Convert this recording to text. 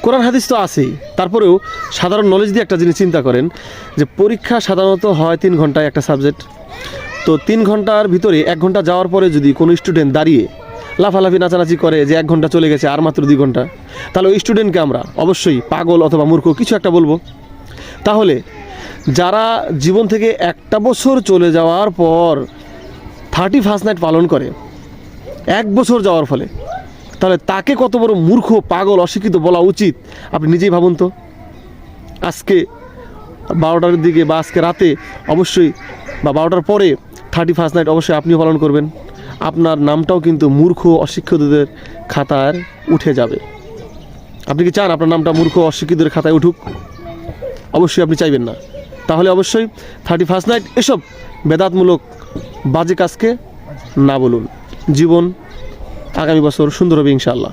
কোরআন হাদিস তো আছেই, তারপরেও সাধারণ নলেজ দিয়ে একটা জিনিস চিন্তা করেন যে পরীক্ষা সাধারণত হয় 3 ঘন্টায় একটা সাবজেক্ট। তো 3 ঘন্টার ভিতরে 1 ঘন্টা যাওয়ার পরে যদি কোনো স্টুডেন্ট দাঁড়িয়ে লাফালাফি নাচানাচি করে যে 1 ঘন্টা চলে গেছে আর মাত্র 2 ঘন্টা, তাহলে ওই স্টুডেন্টকে আমরা অবশ্যই পাগল অথবা মূর্খ কিছু একটা বলবো। তাহলে যারা জীবন থেকে 1টা বছর চলে যাওয়ার পর 31st নাইট পালন করে 1 বছর যাওয়ার ফলে, তাহলে তাকে কত বড় মূর্খ, পাগল, অশিক্ষিত বলা উচিত আপনি নিজেই ভাবুন তো। আজকে 12টার দিকে বা আজকে রাতে অবশ্যই বা 12টার পরে 31st নাইট অবশ্যই আপনিও পালন করবেন। আপনার নামটাও কিন্তু মূর্খ অশিক্ষিতদের খাতায় উঠে যাবে। আপনি কি চান আপনার নামটা মূর্খ অশিক্ষিতদের খাতায় উঠুক? অবশ্যই আপনি চাইবেন না। তাহলে অবশ্যই 31st নাইট এসব বেদাতমূলক বাজে কাজকে না বলুন। জীবন আগামী বছর সুন্দর হবে ইনশাআল্লাহ।